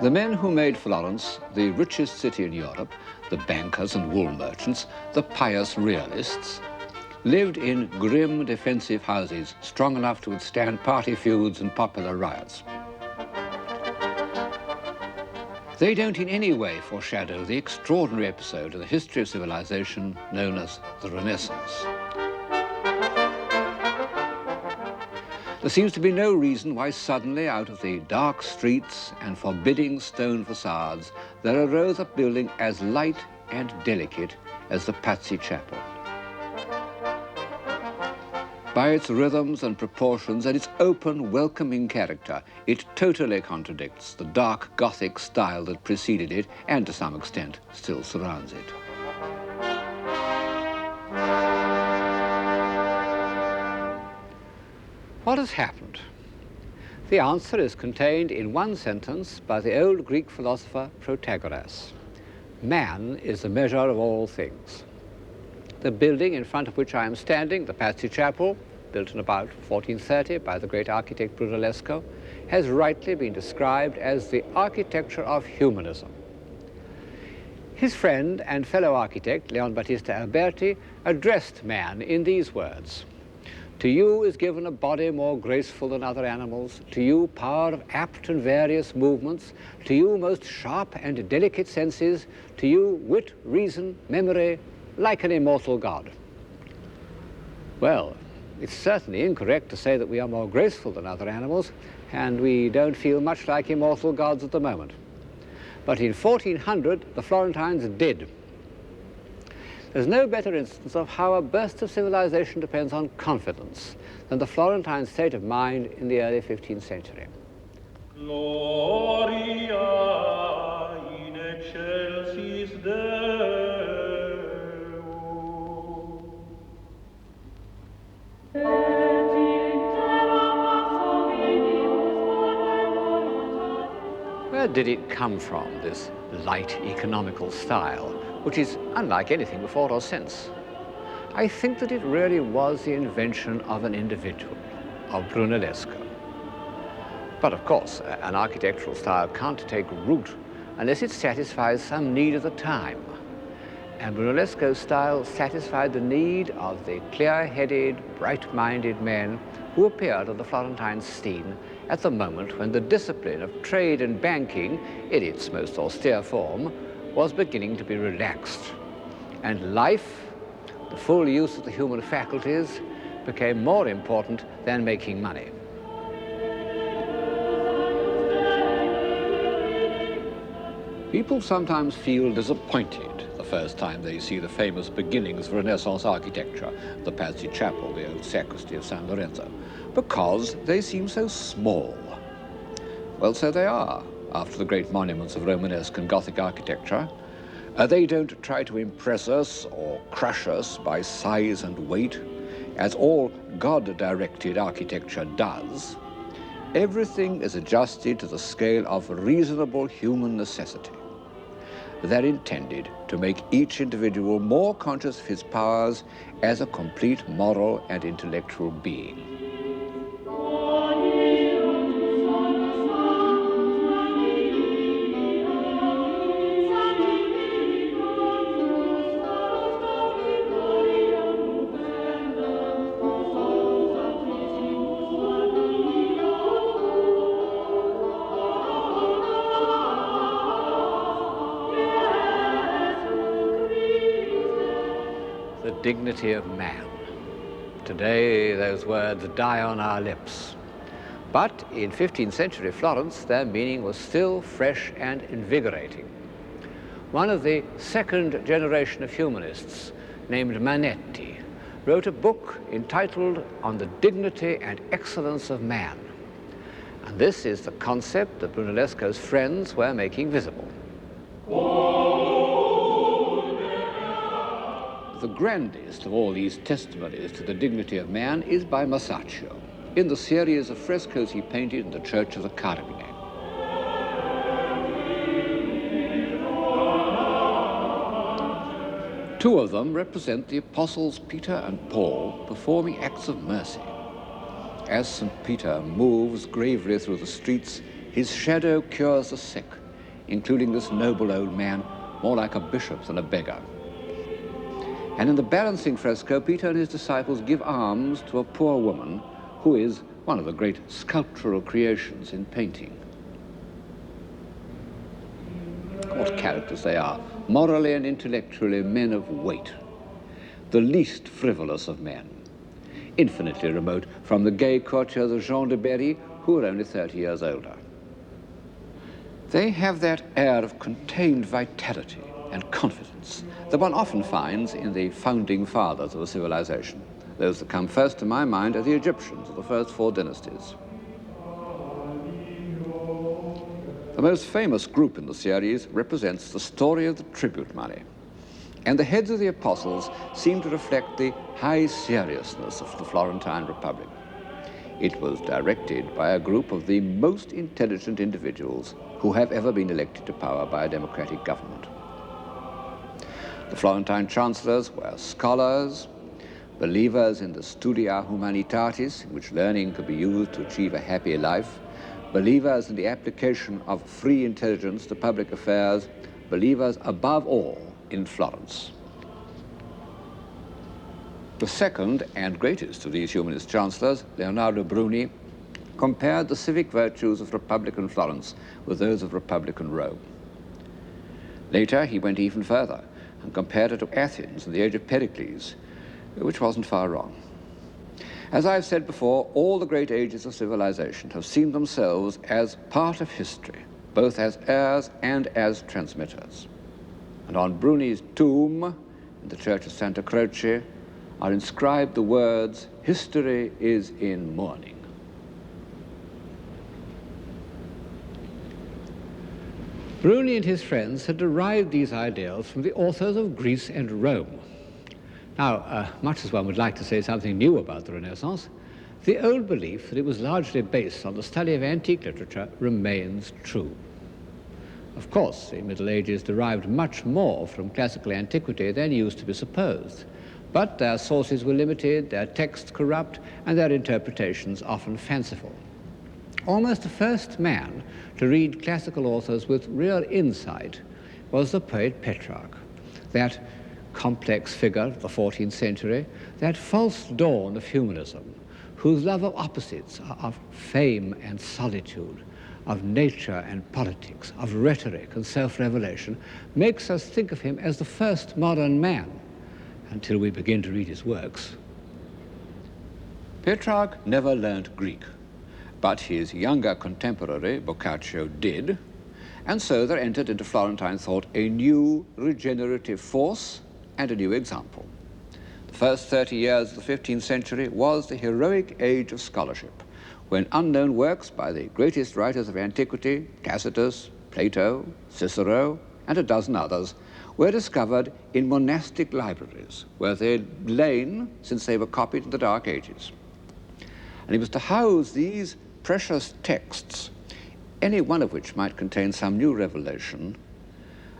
The men who made Florence the richest city in Europe, the bankers and wool merchants, the pious realists, lived in grim defensive houses strong enough to withstand party feuds and popular riots. They don't in any way foreshadow the extraordinary episode in the history of civilization known as the Renaissance. There seems to be no reason why suddenly out of the dark streets and forbidding stone facades there arose a building as light and delicate as the Pazzi Chapel. By its rhythms and proportions and its open, welcoming character, it totally contradicts the dark Gothic style that preceded it and to some extent still surrounds it. What has happened? The answer is contained in one sentence by the old Greek philosopher Protagoras. Man is the measure of all things. The building in front of which I am standing, the Pazzi Chapel, built in about 1430 by the great architect Brunellesco, has rightly been described as the architecture of humanism. His friend and fellow architect, Leon Battista Alberti, addressed man in these words: "To you is given a body more graceful than other animals, to you power of apt and various movements, to you most sharp and delicate senses, to you wit, reason, memory, like an immortal God." Well, it's certainly incorrect to say that we are more graceful than other animals, and we don't feel much like immortal gods at the moment. But in 1400, the Florentines did. There's no better instance of how a burst of civilization depends on confidence than the Florentine state of mind in the early 15th century. Gloria in excelsis Deo. Where did it come from, this light economical style, which is unlike anything before or since? I think that it really was the invention of an individual, of Brunellesco. But of course, an architectural style can't take root unless it satisfies some need of the time. And Brunellesco's style satisfied the need of the clear-headed, bright-minded men who appeared on the Florentine scene at the moment when the discipline of trade and banking, in its most austere form, was beginning to be relaxed. And life, the full use of the human faculties, became more important than making money. People sometimes feel disappointed the first time they see the famous beginnings of Renaissance architecture, the Pazzi Chapel, the old sacristy of San Lorenzo, because they seem so small. Well, so they are, after the great monuments of Romanesque and Gothic architecture. They don't try to impress us or crush us by size and weight, as all God-directed architecture does. Everything is adjusted to the scale of reasonable human necessity. They're intended to make each individual more conscious of his powers as a complete moral and intellectual being. The dignity of man. Today, those words die on our lips. But in 15th century Florence, their meaning was still fresh and invigorating. One of the second generation of humanists, named Manetti, wrote a book entitled On the Dignity and Excellence of Man. And this is the concept that Brunellesco's friends were making visible. The grandest of all these testimonies to the dignity of man is by Masaccio, in the series of frescoes he painted in the Church of the Carmine. Two of them represent the apostles Peter and Paul performing acts of mercy. As St. Peter moves gravely through the streets, his shadow cures the sick, including this noble old man, more like a bishop than a beggar. And in the balancing fresco, Peter and his disciples give alms to a poor woman who is one of the great sculptural creations in painting. What characters they are, morally and intellectually men of weight, the least frivolous of men, infinitely remote from the gay courtiers of Jean de Berry, who were only 30 years older. They have that air of contained vitality and confidence that one often finds in the founding fathers of a civilization. Those that come first to my mind are the Egyptians of the first 4 dynasties. The most famous group in the series represents the story of the tribute money. And the heads of the apostles seem to reflect the high seriousness of the Florentine Republic. It was directed by a group of the most intelligent individuals who have ever been elected to power by a democratic government. The Florentine chancellors were scholars, believers in the studia humanitatis, in which learning could be used to achieve a happy life, believers in the application of free intelligence to public affairs, believers above all in Florence. The second and greatest of these humanist chancellors, Leonardo Bruni, compared the civic virtues of Republican Florence with those of Republican Rome. Later, he went even further and compared it to Athens in the age of Pericles, which wasn't far wrong. As I've said before, all the great ages of civilization have seen themselves as part of history, both as heirs and as transmitters. And on Bruni's tomb in the church of Santa Croce are inscribed the words, "History is in mourning." Bruni and his friends had derived these ideals from the authors of Greece and Rome. Now, much as one would like to say something new about the Renaissance, the old belief that it was largely based on the study of antique literature remains true. Of course, the Middle Ages derived much more from classical antiquity than used to be supposed, but their sources were limited, their texts corrupt, and their interpretations often fanciful. Almost the first man to read classical authors with real insight was the poet Petrarch, that complex figure of the 14th century, that false dawn of humanism, whose love of opposites, of fame and solitude, of nature and politics, of rhetoric and self-revelation, makes us think of him as the first modern man, until we begin to read his works. Petrarch never learned Greek, but his younger contemporary, Boccaccio, did, and so there entered into Florentine thought a new regenerative force and a new example. The first 30 years of the 15th century was the heroic age of scholarship, when unknown works by the greatest writers of antiquity, Tacitus, Plato, Cicero, and a dozen others, were discovered in monastic libraries, where they'd lain since they were copied in the Dark Ages. And it was to house these precious texts, any one of which might contain some new revelation,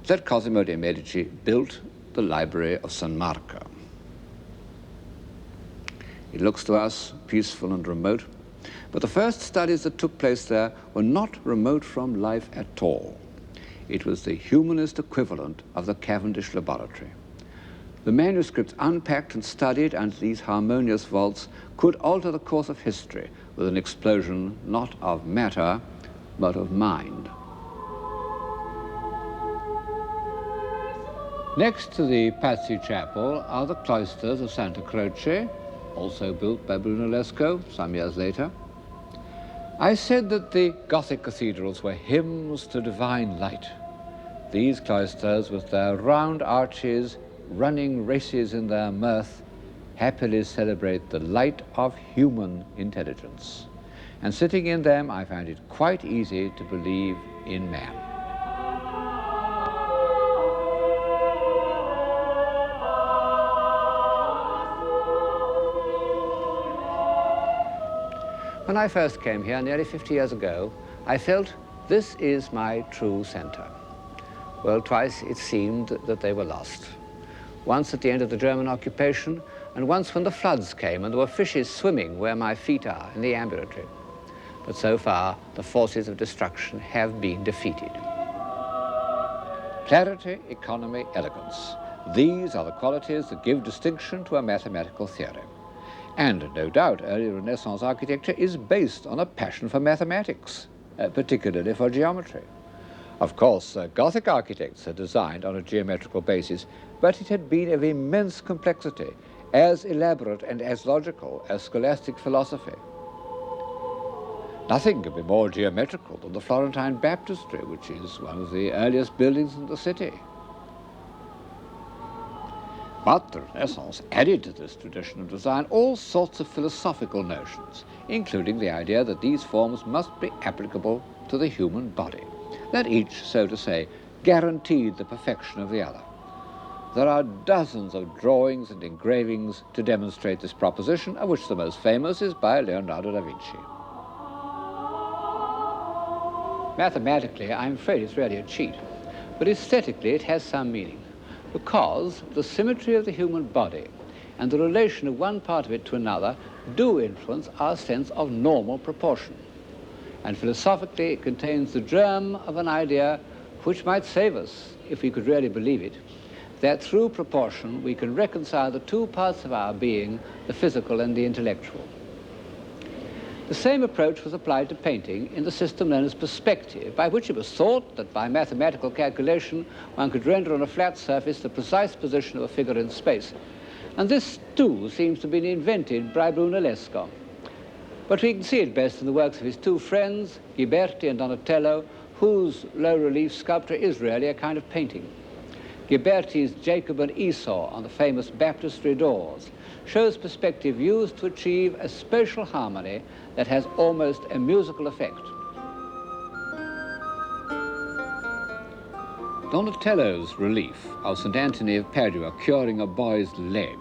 that Cosimo de' Medici built the library of San Marco. It looks to us peaceful and remote, but the first studies that took place there were not remote from life at all. It was the humanist equivalent of the Cavendish laboratory. The manuscripts unpacked and studied under these harmonious vaults could alter the course of history with an explosion not of matter, but of mind. Next to the Pazzi Chapel are the cloisters of Santa Croce, also built by Brunellesco some years later. I said that the Gothic cathedrals were hymns to divine light. These cloisters, with their round arches, running races in their mirth, happily celebrate the light of human intelligence. And sitting in them, I found it quite easy to believe in man. When I first came here nearly 50 years ago, I felt this is my true center. Well, twice it seemed that they were lost. Once at the end of the German occupation, and once when the floods came and there were fishes swimming where my feet are in the ambulatory. But so far, the forces of destruction have been defeated. Clarity, economy, elegance. These are the qualities that give distinction to a mathematical theory. And no doubt early Renaissance architecture is based on a passion for mathematics, particularly for geometry. Of course, Gothic architects had designed on a geometrical basis, but it had been of immense complexity, as elaborate and as logical as scholastic philosophy. Nothing could be more geometrical than the Florentine baptistry, which is one of the earliest buildings in the city. But the Renaissance added to this tradition of design all sorts of philosophical notions, including the idea that these forms must be applicable to the human body, that each, so to say, guaranteed the perfection of the other. There are dozens of drawings and engravings to demonstrate this proposition, of which the most famous is by Leonardo da Vinci. Mathematically, I'm afraid it's really a cheat, but aesthetically it has some meaning, because the symmetry of the human body and the relation of one part of it to another do influence our sense of normal proportion. And philosophically, it contains the germ of an idea which might save us, if we could really believe it, that through proportion we can reconcile the two parts of our being, the physical and the intellectual. The same approach was applied to painting in the system known as perspective, by which it was thought that by mathematical calculation one could render on a flat surface the precise position of a figure in space. And this, too, seems to have been invented by Brunellesco. But we can see it best in the works of his two friends, Ghiberti and Donatello, whose low-relief sculpture is really a kind of painting. Ghiberti's Jacob and Esau on the famous baptistry doors shows perspective used to achieve a spatial harmony that has almost a musical effect. Donatello's relief of St. Anthony of Padua curing a boy's leg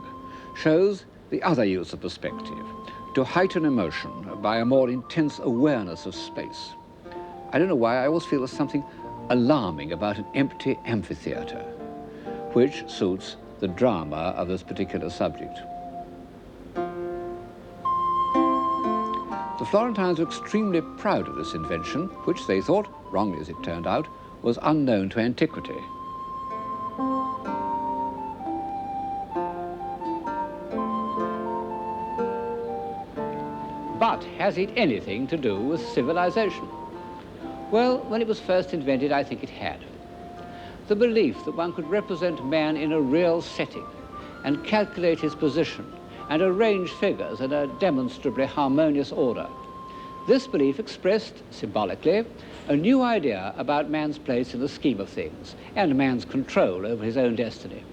shows the other use of perspective, to heighten emotion by a more intense awareness of space. I don't know why I always feel there's something alarming about an empty amphitheater, which suits the drama of this particular subject. The Florentines were extremely proud of this invention, which they thought, wrongly as it turned out, was unknown to antiquity. But has it anything to do with civilization? Well, when it was first invented, I think it had. The belief that one could represent man in a real setting and calculate his position and arrange figures in a demonstrably harmonious order. This belief expressed, symbolically, a new idea about man's place in the scheme of things and man's control over his own destiny.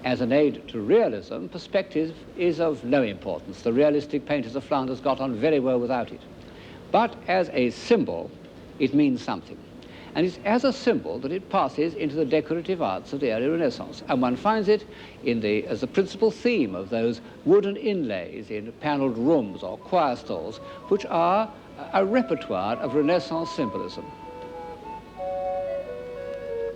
As an aid to realism, perspective is of no importance. The realistic painters of Flanders got on very well without it. But as a symbol, it means something. And it's as a symbol that it passes into the decorative arts of the early Renaissance. And one finds it as the principal theme of those wooden inlays in panelled rooms or choir stalls, which are a repertoire of Renaissance symbolism.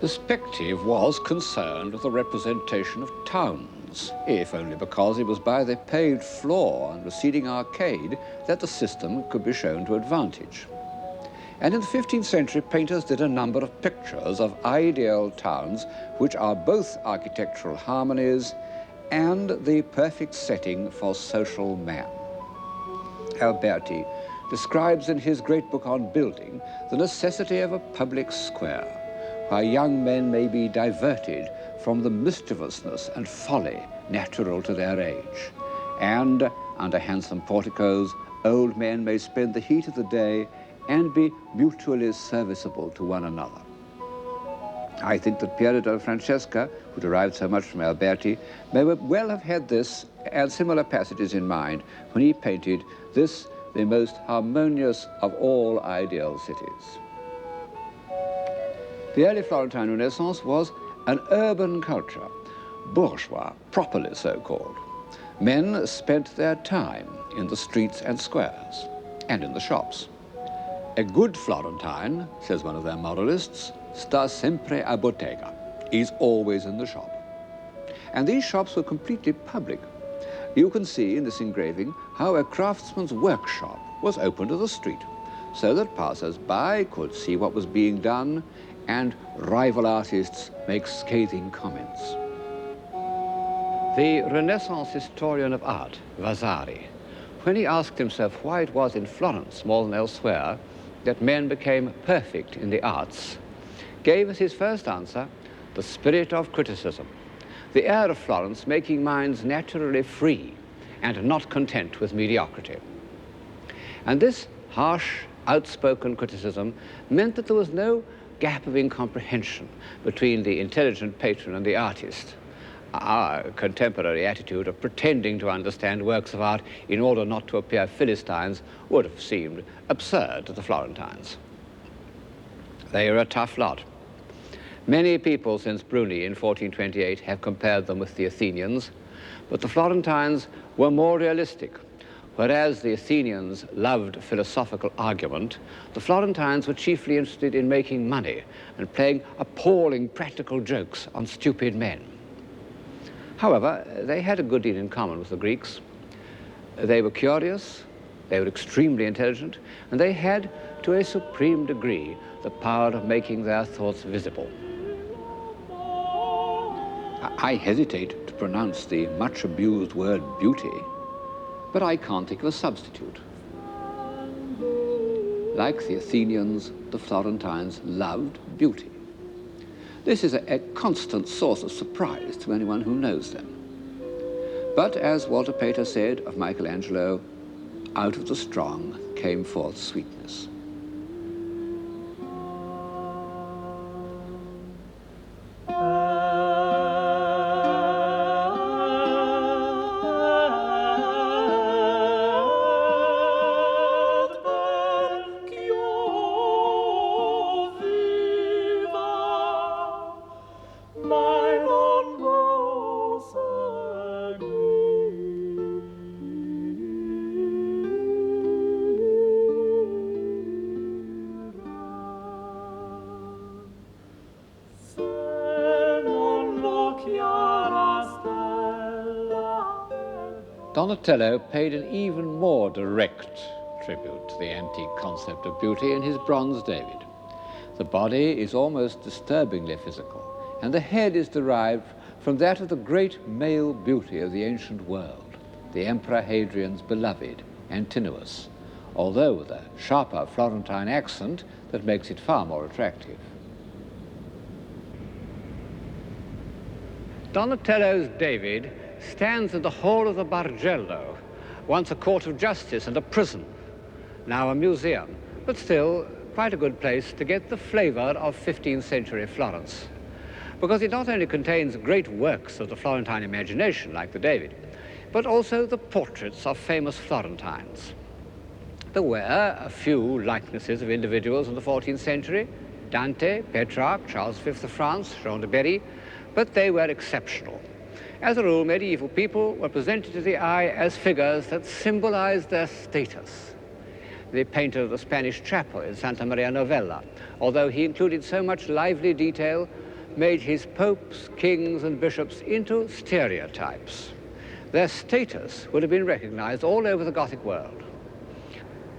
Perspective was concerned with the representation of towns, if only because it was by the paved floor and receding arcade that the system could be shown to advantage. And in the 15th century, painters did a number of pictures of ideal towns, which are both architectural harmonies and the perfect setting for social man. Alberti describes in his great book on building the necessity of a public square, where young men may be diverted from the mischievousness and folly natural to their age. And under handsome porticos, old men may spend the heat of the day and be mutually serviceable to one another. I think that Piero della Francesca, who derived so much from Alberti, may well have had this and similar passages in mind when he painted this, the most harmonious of all ideal cities. The early Florentine Renaissance was an urban culture, bourgeois, properly so called. Men spent their time in the streets and squares and in the shops. A good Florentine, says one of their moralists, sta sempre a bottega, is always in the shop. And these shops were completely public. You can see in this engraving how a craftsman's workshop was open to the street, so that passers-by could see what was being done and rival artists make scathing comments. The Renaissance historian of art, Vasari, when he asked himself why it was in Florence more than elsewhere that men became perfect in the arts, gave as his first answer the spirit of criticism, the air of Florence making minds naturally free and not content with mediocrity. And this harsh, outspoken criticism meant that there was no gap of incomprehension between the intelligent patron and the artist. Our contemporary attitude of pretending to understand works of art in order not to appear Philistines would have seemed absurd to the Florentines. They are a tough lot. Many people since Bruni in 1428 have compared them with the Athenians, but the Florentines were more realistic. Whereas the Athenians loved philosophical argument, the Florentines were chiefly interested in making money and playing appalling practical jokes on stupid men. However, they had a good deal in common with the Greeks. They were curious, they were extremely intelligent, and they had, to a supreme degree, the power of making their thoughts visible. I hesitate to pronounce the much abused word beauty, but I can't think of a substitute. Like the Athenians, the Florentines loved beauty. This is a constant source of surprise to anyone who knows them. But as Walter Pater said of Michelangelo, out of the strong came forth sweetness. Donatello paid an even more direct tribute to the antique concept of beauty in his bronze David. The body is almost disturbingly physical, and the head is derived from that of the great male beauty of the ancient world, the Emperor Hadrian's beloved, Antinous, although with a sharper Florentine accent that makes it far more attractive. Donatello's David stands in the hall of the Bargello, once a court of justice and a prison, now a museum, but still quite a good place to get the flavor of 15th century Florence, because it not only contains great works of the Florentine imagination, like the David, but also the portraits of famous Florentines. There were a few likenesses of individuals in the 14th century, Dante, Petrarch, Charles V of France, Jean de Berry, but they were exceptional. As a rule, medieval people were presented to the eye as figures that symbolized their status. The painter of the Spanish chapel in Santa Maria Novella, although he included so much lively detail, made his popes, kings, and bishops into stereotypes. Their status would have been recognized all over the Gothic world.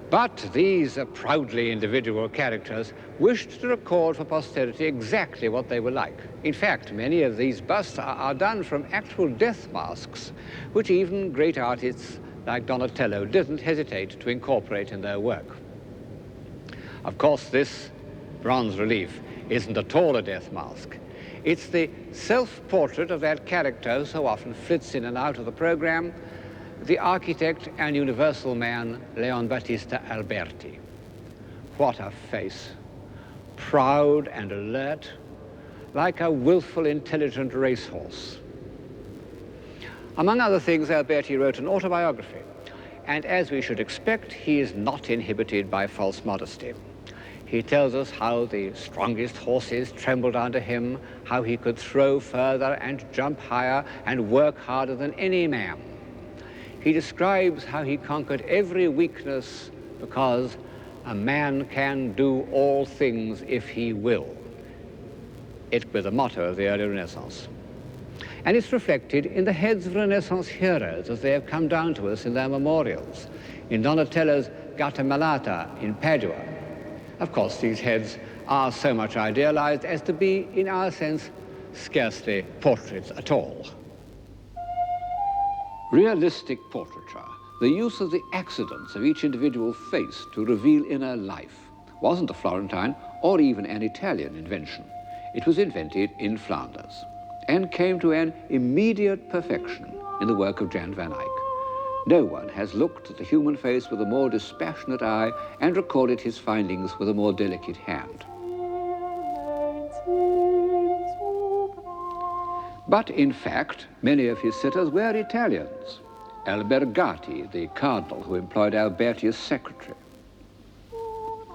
But these proudly individual characters wished to record for posterity exactly what they were like. In fact, many of these busts are done from actual death masks, which even great artists like Donatello didn't hesitate to incorporate in their work. Of course, this bronze relief isn't at all a death mask. It's the self-portrait of that character who so often flits in and out of the program, the architect and universal man, Leon Battista Alberti. What a face. Proud and alert, like a willful, intelligent racehorse. Among other things, Alberti wrote an autobiography, and as we should expect, he is not inhibited by false modesty. He tells us how the strongest horses trembled under him, how he could throw further and jump higher and work harder than any man. He describes how he conquered every weakness because a man can do all things if he will. It was the motto of the early Renaissance. And it's reflected in the heads of Renaissance heroes as they have come down to us in their memorials, in Donatello's Gattamelata in Padua. Of course, these heads are so much idealized as to be, in our sense, scarcely portraits at all. Realistic portraiture, the use of the accidents of each individual face to reveal inner life, wasn't a Florentine or even an Italian invention. It was invented in Flanders and came to an immediate perfection in the work of Jan van Eyck. No one has looked at the human face with a more dispassionate eye and recorded his findings with a more delicate hand. But in fact, many of his sitters were Italians. Albergati, the cardinal who employed Alberti as secretary,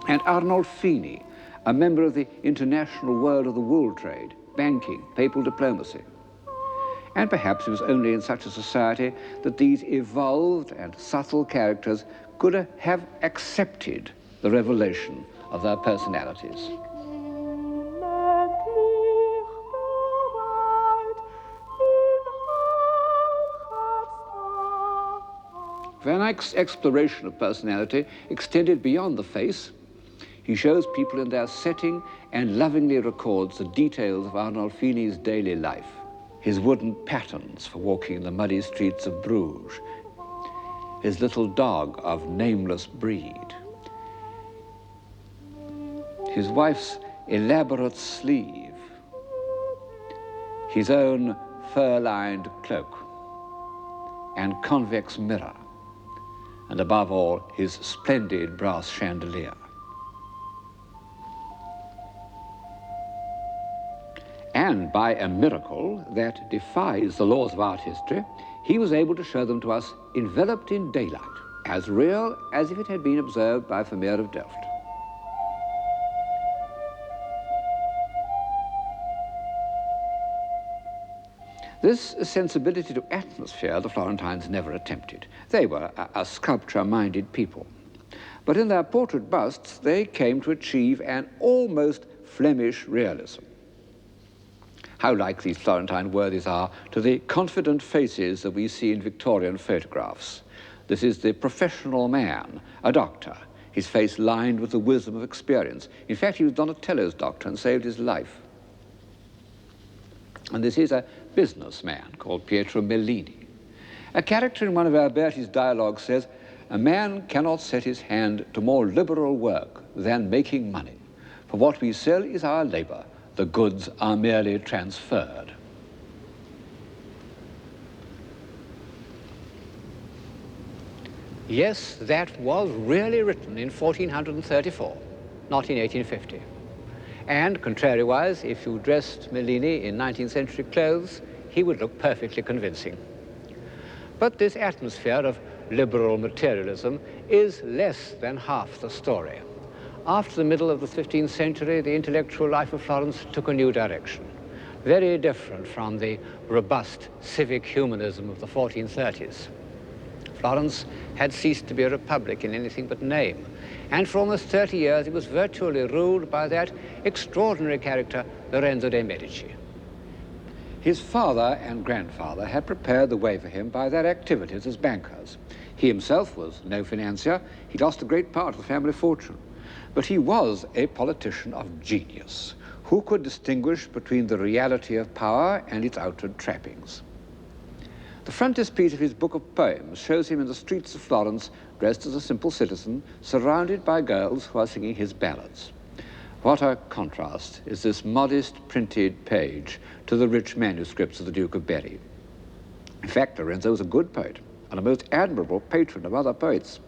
and Arnolfini, a member of the international world of the wool trade, banking, papal diplomacy. And perhaps it was only in such a society that these evolved and subtle characters could have accepted the revelation of their personalities. Van Eyck's exploration of personality extended beyond the face. He shows people in their setting and lovingly records the details of Arnolfini's daily life. His wooden patterns for walking in the muddy streets of Bruges, his little dog of nameless breed, his wife's elaborate sleeve, his own fur-lined cloak and convex mirror, and above all, his splendid brass chandelier. And by a miracle that defies the laws of art history, he was able to show them to us enveloped in daylight, as real as if it had been observed by Vermeer of Delft. This sensibility to atmosphere the Florentines never attempted. They were a sculpture-minded people. But in their portrait busts, they came to achieve an almost Flemish realism. How like these Florentine worthies are to the confident faces that we see in Victorian photographs. This is the professional man, a doctor, his face lined with the wisdom of experience. In fact, he was Donatello's doctor and saved his life. And this is a businessman called Pietro Mellini. A character in one of Alberti's dialogues says, "A man cannot set his hand to more liberal work than making money. For what we sell is our labor. The goods are merely transferred." Yes, that was really written in 1434, not in 1850. And contrariwise, if you dressed Mellini in 19th century clothes, he would look perfectly convincing. But this atmosphere of liberal materialism is less than half the story. After the middle of the 15th century, the intellectual life of Florence took a new direction, very different from the robust civic humanism of the 1430s. Florence had ceased to be a republic in anything but name, and for almost 30 years it was virtually ruled by that extraordinary character, Lorenzo de' Medici. His father and grandfather had prepared the way for him by their activities as bankers. He himself was no financier. He lost a great part of the family fortune. But he was a politician of genius who could distinguish between the reality of power and its outward trappings. The frontispiece of his book of poems shows him in the streets of Florence, dressed as a simple citizen, surrounded by girls who are singing his ballads. What a contrast is this modest printed page to the rich manuscripts of the Duke of Berry. In fact, Lorenzo was a good poet and a most admirable patron of other poets,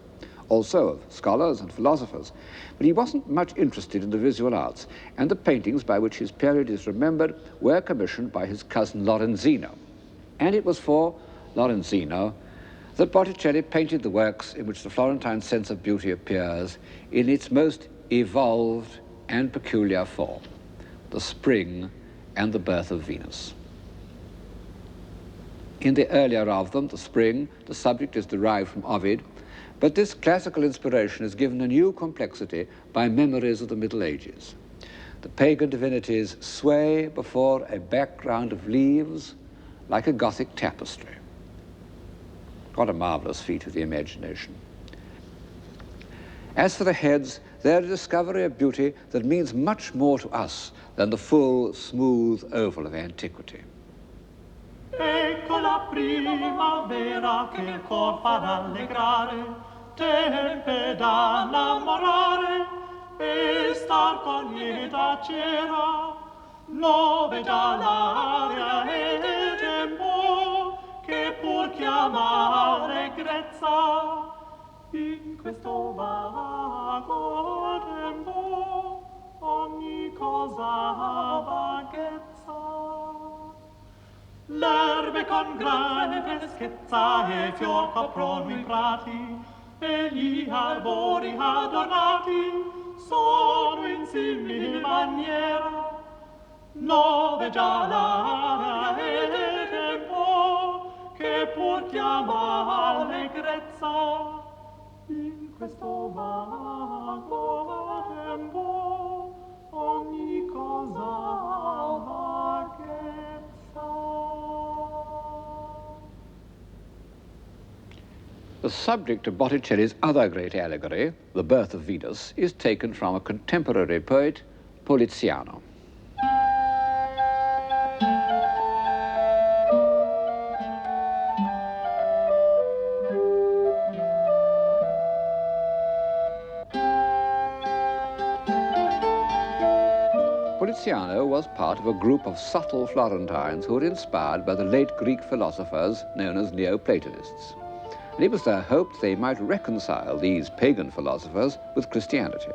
also of scholars and philosophers, but he wasn't much interested in the visual arts, and the paintings by which his period is remembered were commissioned by his cousin Lorenzino. And it was for Lorenzino that Botticelli painted the works in which the Florentine sense of beauty appears in its most evolved and peculiar form, the Spring and the Birth of Venus. In the earlier of them, the Spring, the subject is derived from Ovid, but this classical inspiration is given a new complexity by memories of the Middle Ages. The pagan divinities sway before a background of leaves like a Gothic tapestry. What a marvelous feat of the imagination. As for the heads, They're a discovery of beauty that means much more to us than the full, smooth oval of antiquity. Ecco la primavera che il cor fa rallegrare, tempe da innamorare e star con lieta cera, nove già l'aria e il tempo che pur chiama allegrezza. In questo vago tempo ogni cosa ha vaghezza. L'erbe con grande freschezza e fior coprono i prati, e gli arbori adornati sono in simil maniera. Nove già l'aria e il tempo che pur chiama allegrezza. In questo vago tempo ogni cosa ha vaghezza. The subject of Botticelli's other great allegory, The Birth of Venus, is taken from a contemporary poet, Poliziano. Poliziano was part of a group of subtle Florentines who were inspired by the late Greek philosophers known as Neoplatonists. And it was their hope they might reconcile these pagan philosophers with Christianity.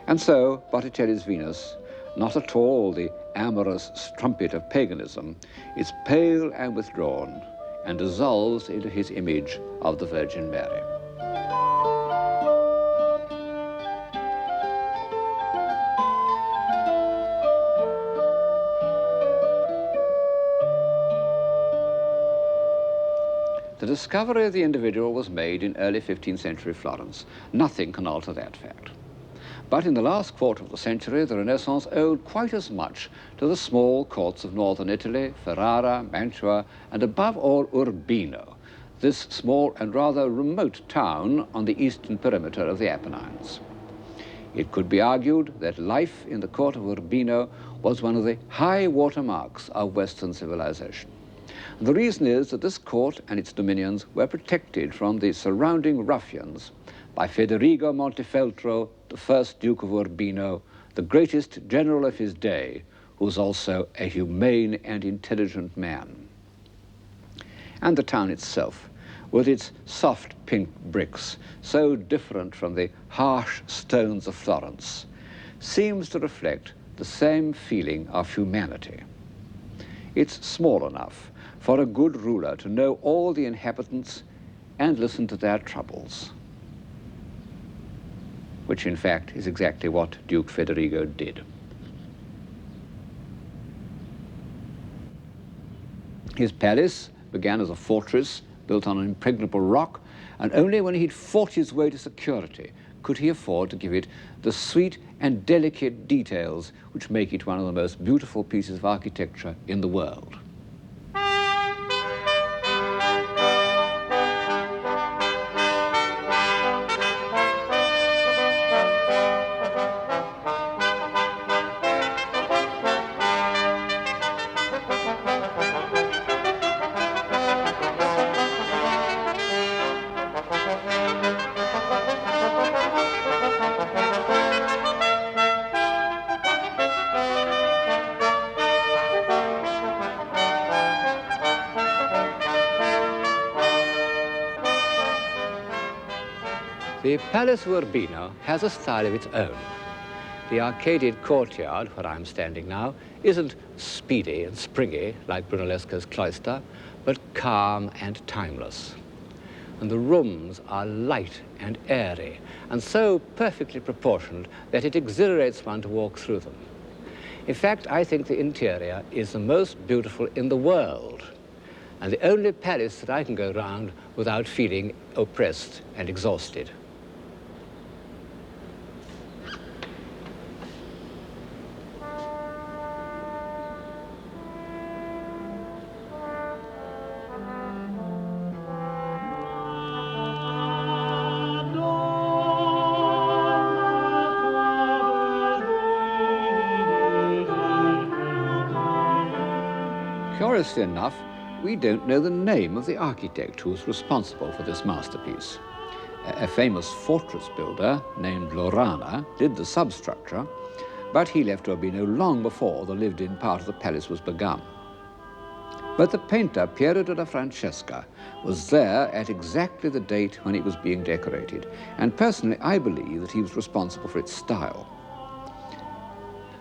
And so Botticelli's Venus, not at all the amorous strumpet of paganism, is pale and withdrawn and dissolves into his image of the Virgin Mary. The discovery of the individual was made in early 15th century Florence. Nothing can alter that fact. But in the last quarter of the century, the Renaissance owed quite as much to the small courts of northern Italy, Ferrara, Mantua, and above all Urbino, this small and rather remote town on the eastern perimeter of the Apennines. It could be argued that life in the court of Urbino was one of the high watermarks of Western civilization. The reason is that this court and its dominions were protected from the surrounding ruffians by Federigo Montefeltro, the first Duke of Urbino, the greatest general of his day, who was also a humane and intelligent man. And the town itself, with its soft pink bricks, so different from the harsh stones of Florence, seems to reflect the same feeling of humanity. It's small enough for a good ruler to know all the inhabitants and listen to their troubles, which in fact is exactly what Duke Federigo did. His palace began as a fortress built on an impregnable rock, and only when he'd fought his way to security could he afford to give it the sweet and delicate details which make it one of the most beautiful pieces of architecture in the world. The Palace of Urbino has a style of its own. The arcaded courtyard, where I'm standing now, isn't speedy and springy like Brunellesco's cloister, but calm and timeless. And the rooms are light and airy, and so perfectly proportioned that it exhilarates one to walk through them. In fact, I think the interior is the most beautiful in the world, and the only palace that I can go round without feeling oppressed and exhausted. Curiously enough, we don't know the name of the architect who was responsible for this masterpiece. A famous fortress builder named Lorana did the substructure, but he left Urbino long before the lived-in part of the palace was begun. But the painter Piero della Francesca was there at exactly the date when it was being decorated, and personally I believe that he was responsible for its style.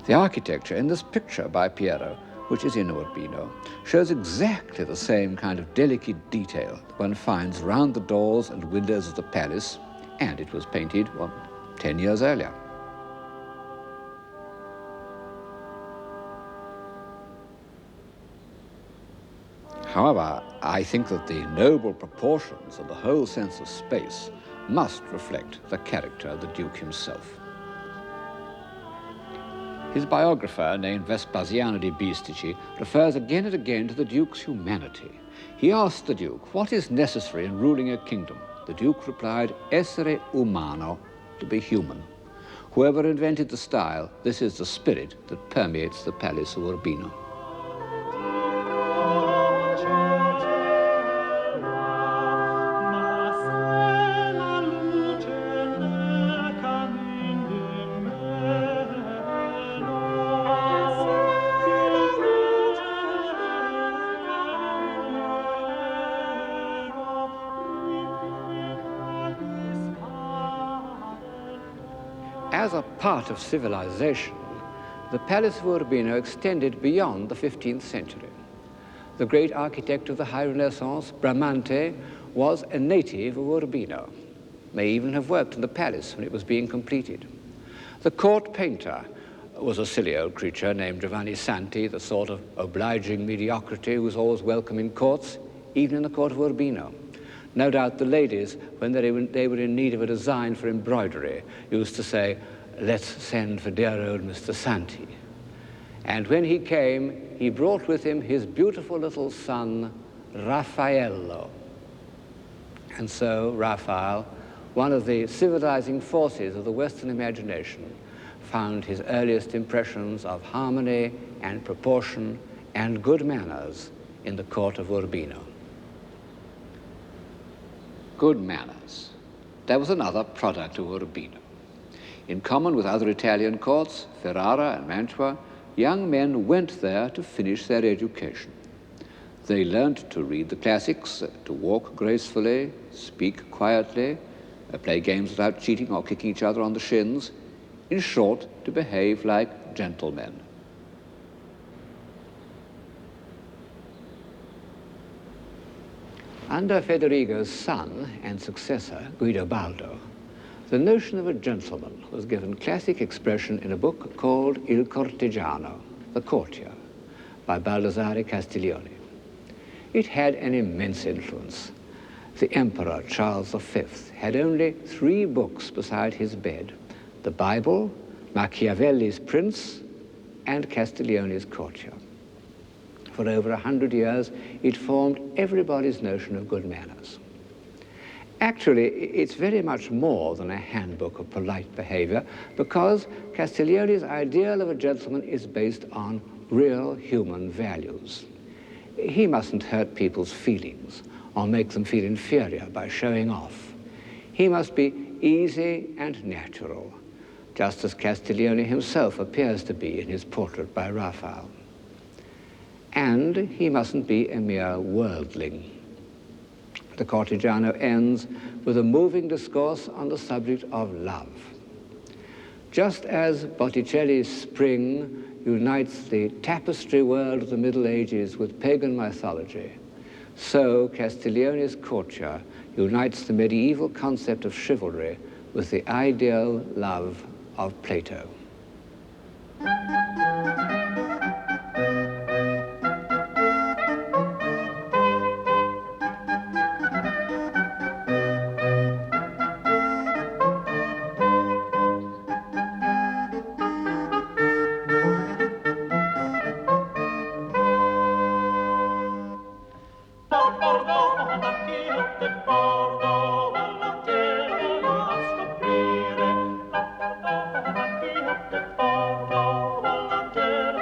The architecture in this picture by Piero, which is in Urbino, shows exactly the same kind of delicate detail that one finds round the doors and windows of the palace, and it was painted, 10 years earlier. However, I think that the noble proportions and the whole sense of space must reflect the character of the Duke himself. His biographer, named Vespasiano di Bistici, refers again and again to the Duke's humanity. He asked the Duke, what is necessary in ruling a kingdom? The Duke replied, essere umano, to be human. Whoever invented the style, this is the spirit that permeates the Palace of Urbino. As a part of civilization, the Palace of Urbino extended beyond the 15th century. The great architect of the High Renaissance, Bramante, was a native of Urbino, may even have worked in the palace when it was being completed. The court painter was a silly old creature named Giovanni Santi, the sort of obliging mediocrity who was always welcome in courts, even in the court of Urbino. No doubt the ladies, when they were in need of a design for embroidery, used to say, let's send for dear old Mr. Santi. And when he came, he brought with him his beautiful little son, Raffaello. And so Raphael, one of the civilizing forces of the Western imagination, found his earliest impressions of harmony and proportion and good manners in the court of Urbino. Good manners. That was another product of Urbino. In common with other Italian courts, Ferrara and Mantua, young men went there to finish their education. They learned to read the classics, to walk gracefully, speak quietly, play games without cheating or kicking each other on the shins. In short, to behave like gentlemen. Under Federigo's son and successor, Guidobaldo, the notion of a gentleman was given classic expression in a book called Il Cortigiano, the courtier, by Baldassare Castiglione. It had an immense influence. The Emperor Charles V had only 3 books beside his bed: the Bible, Machiavelli's Prince, and Castiglione's Courtier. For over 100 years, it formed everybody's notion of good manners. Actually, it's very much more than a handbook of polite behavior, because Castiglione's ideal of a gentleman is based on real human values. He mustn't hurt people's feelings or make them feel inferior by showing off. He must be easy and natural, just as Castiglione himself appears to be in his portrait by Raphael. And he mustn't be a mere worldling. The Cortigiano ends with a moving discourse on the subject of love. Just as Botticelli's Spring unites the tapestry world of the Middle Ages with pagan mythology, so Castiglione's Courtier unites the medieval concept of chivalry with the ideal love of Plato. Volentieri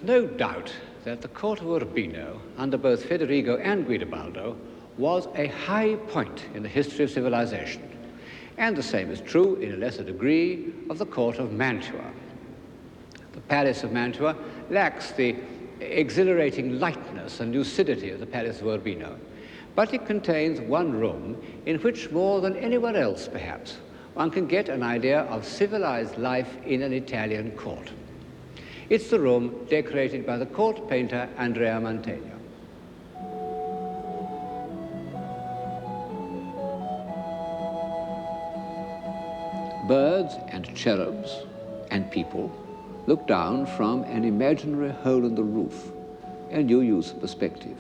There's no doubt that the court of Urbino, under both Federigo and Guidobaldo, was a high point in the history of civilization. And the same is true, in a lesser degree, of the court of Mantua. The palace of Mantua lacks the exhilarating lightness and lucidity of the palace of Urbino, but it contains one room in which, more than anywhere else perhaps, one can get an idea of civilized life in an Italian court. It's the room decorated by the court painter Andrea Mantegna. Birds and cherubs and people look down from an imaginary hole in the roof, a new use of perspective.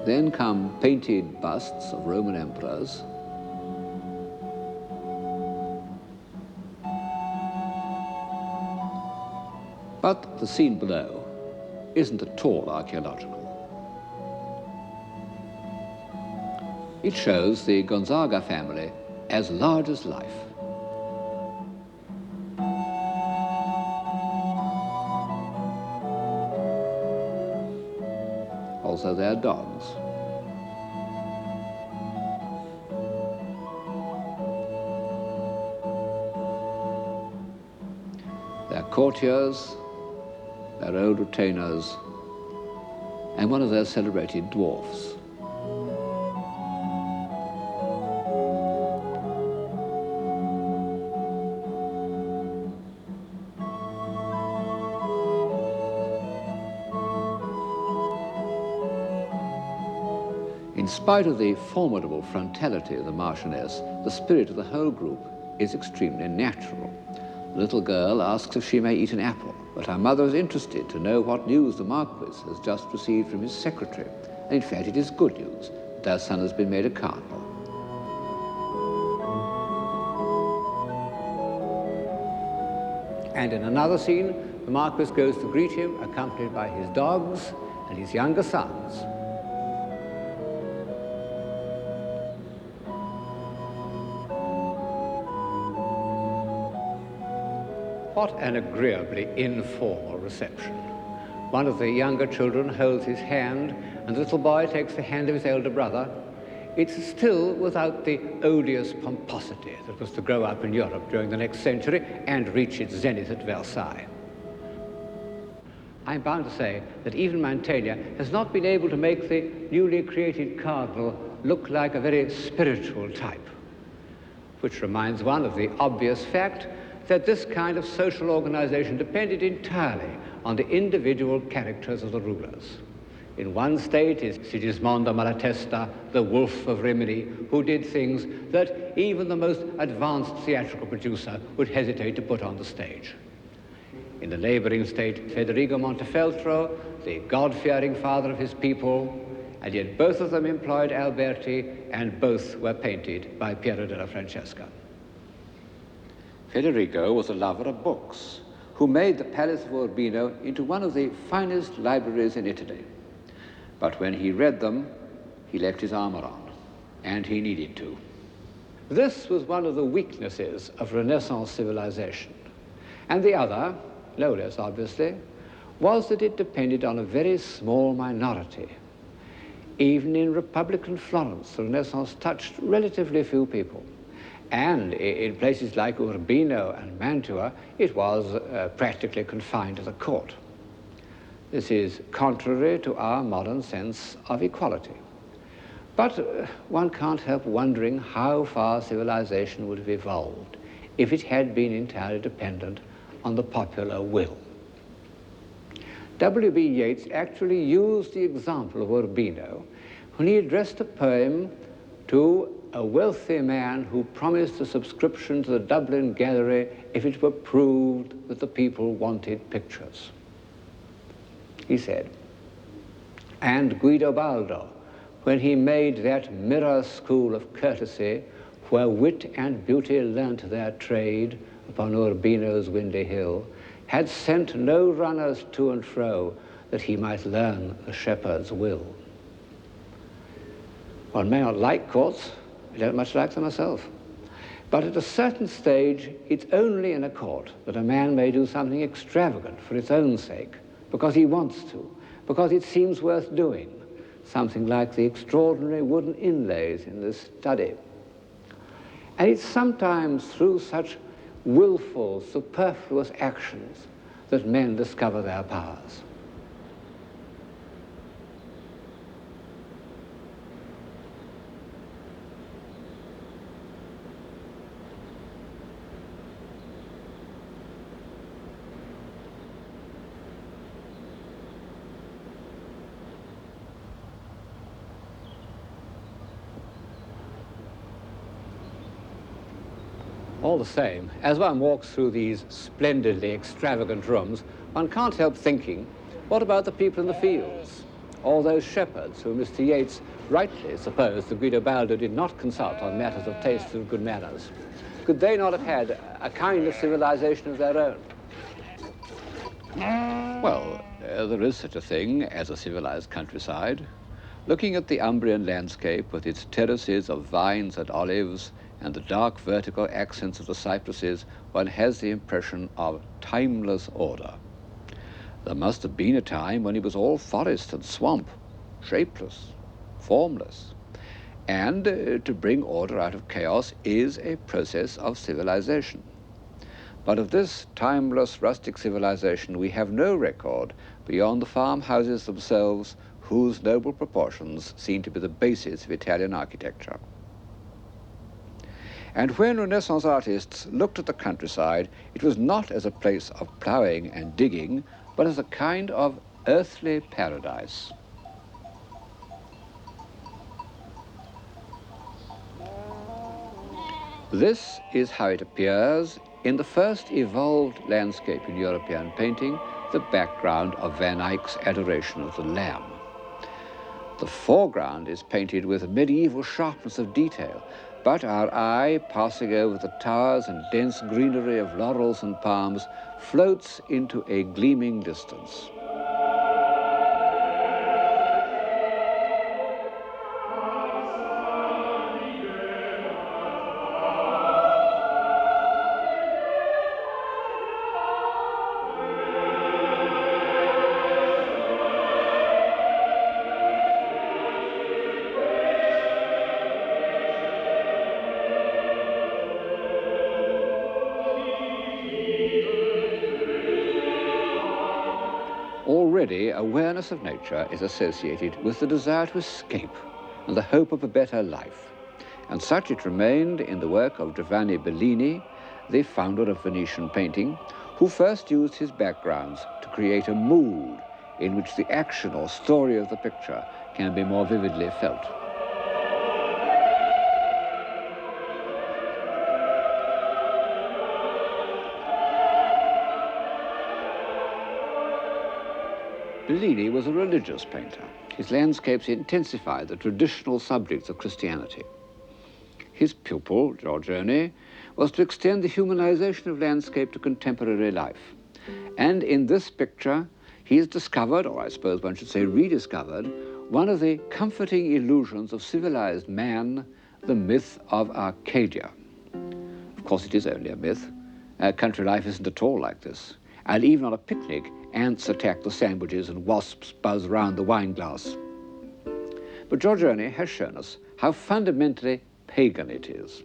Then come painted busts of Roman emperors, but the scene below isn't at all archaeological. It shows the Gonzaga family as large as life. Also their dogs. Their courtiers, their old retainers, and one of their celebrated dwarfs. In spite of the formidable frontality of the Marchioness, the spirit of the whole group is extremely natural. The little girl asks if she may eat an apple, but her mother is interested to know what news the Marquis has just received from his secretary. And in fact, it is good news that their son has been made a cardinal. And in another scene, the Marquis goes to greet him, accompanied by his dogs and his younger sons. What an agreeably informal reception. One of the younger children holds his hand, and the little boy takes the hand of his elder brother. It's still without the odious pomposity that was to grow up in Europe during the next century and reach its zenith at Versailles. I'm bound to say that even Mantegna has not been able to make the newly created cardinal look like a very spiritual type, which reminds one of the obvious fact that this kind of social organization depended entirely on the individual characters of the rulers. In one state is Sigismondo Malatesta, the wolf of Rimini, who did things that even the most advanced theatrical producer would hesitate to put on the stage. In the neighboring state, Federigo Montefeltro, the God-fearing father of his people, and yet both of them employed Alberti, and both were painted by Piero della Francesca. Federigo was a lover of books, who made the Palace of Urbino into one of the finest libraries in Italy. But when he read them, he left his armor on, and he needed to. This was one of the weaknesses of Renaissance civilization. And the other, no less obviously, was that it depended on a very small minority. Even in Republican Florence, the Renaissance touched relatively few people. And in places like Urbino and Mantua, it was practically confined to the court. This is contrary to our modern sense of equality. But one can't help wondering how far civilization would have evolved if it had been entirely dependent on the popular will. W.B. Yeats actually used the example of Urbino when he addressed a poem to a wealthy man who promised a subscription to the Dublin Gallery if it were proved that the people wanted pictures. He said, and Guidobaldo, when he made that mirror school of courtesy where wit and beauty learnt their trade upon Urbino's windy hill, had sent no runners to and fro that he might learn the shepherd's will. One may not like courts, I don't much like them myself. But at a certain stage, it's only in a court that a man may do something extravagant for its own sake, because he wants to, because it seems worth doing, something like the extraordinary wooden inlays in this study. And it's sometimes through such willful, superfluous actions that men discover their powers. All the same, as one walks through these splendidly extravagant rooms, one can't help thinking, what about the people in the fields? All those shepherds who Mr. Yeats rightly supposed that Guidobaldo did not consult on matters of taste and good manners. Could they not have had a kind of civilization of their own? Well, there is such a thing as a civilized countryside. Looking at the Umbrian landscape with its terraces of vines and olives and the dark vertical accents of the cypresses, one has the impression of timeless order. There must have been a time when it was all forest and swamp, shapeless, formless. And to bring order out of chaos is a process of civilization. But of this timeless rustic civilization we have no record beyond the farmhouses themselves, whose noble proportions seem to be the basis of Italian architecture. And when Renaissance artists looked at the countryside, it was not as a place of ploughing and digging, but as a kind of earthly paradise. This is how it appears in the first evolved landscape in European painting, the background of Van Eyck's Adoration of the Lamb. The foreground is painted with a medieval sharpness of detail, but our eye, passing over the towers and dense greenery of laurels and palms, floats into a gleaming distance. Already, awareness of nature is associated with the desire to escape and the hope of a better life. And such it remained in the work of Giovanni Bellini, the founder of Venetian painting, who first used his backgrounds to create a mood in which the action or story of the picture can be more vividly felt. Bellini was a religious painter. His landscapes intensified the traditional subjects of Christianity. His pupil, Giorgione, was to extend the humanization of landscape to contemporary life. And in this picture, he has discovered, or I suppose one should say rediscovered, one of the comforting illusions of civilized man, the myth of Arcadia. Of course, it is only a myth. Country life isn't at all like this. And even on a picnic, ants attack the sandwiches and wasps buzz round the wine glass. But Giorgione has shown us how fundamentally pagan it is.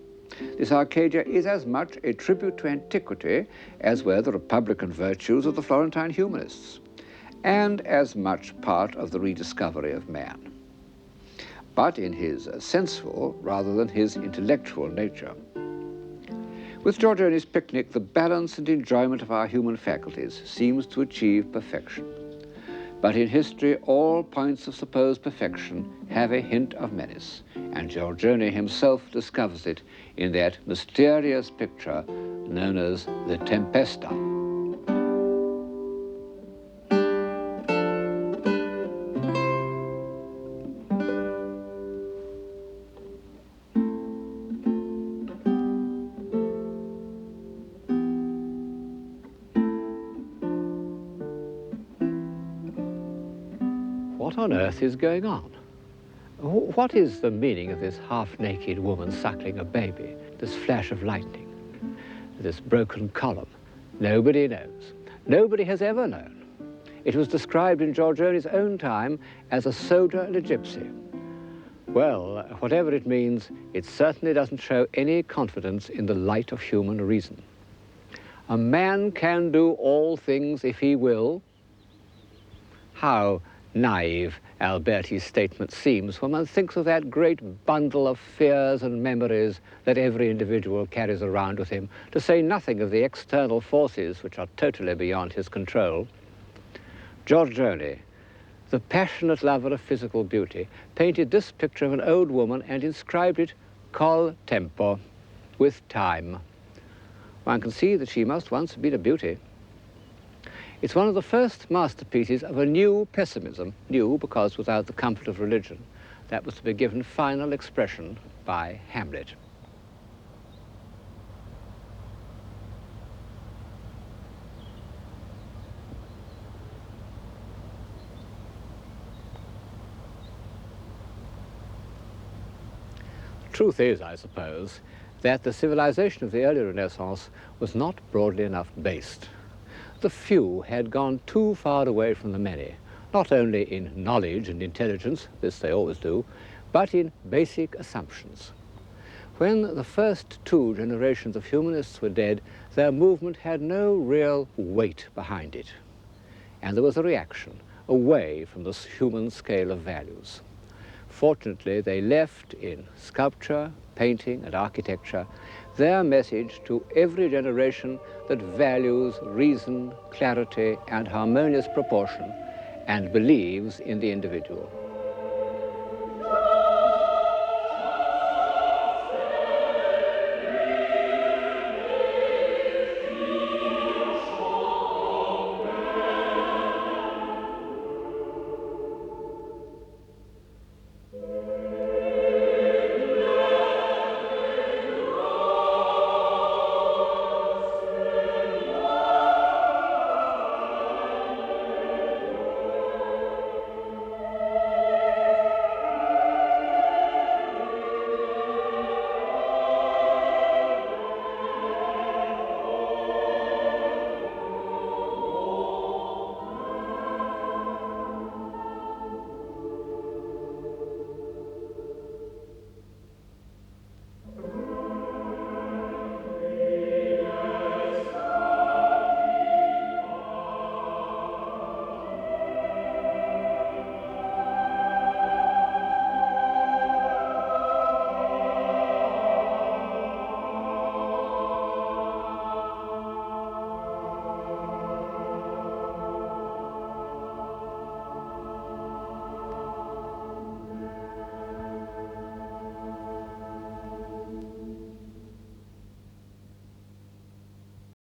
This Arcadia is as much a tribute to antiquity as were the republican virtues of the Florentine humanists, and as much part of the rediscovery of man, but in his sensual rather than his intellectual nature. With Giorgione's picnic, the balance and enjoyment of our human faculties seems to achieve perfection. But in history, all points of supposed perfection have a hint of menace, and Giorgione himself discovers it in that mysterious picture known as the Tempesta. What on earth is going on? What is the meaning of this half-naked woman suckling a baby, this flash of lightning, this broken column? Nobody knows. Nobody has ever known. It was described in Giorgione's own time as a soldier and a gypsy. Well, whatever it means, it certainly doesn't show any confidence in the light of human reason. A man can do all things if he will. How naive Alberti's statement seems when one thinks of that great bundle of fears and memories that every individual carries around with him, to say nothing of the external forces which are totally beyond his control. Giorgione, the passionate lover of physical beauty, painted this picture of an old woman and inscribed it col tempo, with time. One can see that she must once have been a beauty. It's one of the first masterpieces of a new pessimism, new because without the comfort of religion, that was to be given final expression by Hamlet. The truth is, I suppose, that the civilization of the early Renaissance was not broadly enough based. The few had gone too far away from the many, not only in knowledge and intelligence, this they always do, but in basic assumptions. When the first two generations of humanists were dead, their movement had no real weight behind it. And there was a reaction away from this human scale of values. Fortunately, they left in sculpture, painting, and architecture their message to every generation that values reason, clarity, and harmonious proportion, and believes in the individual.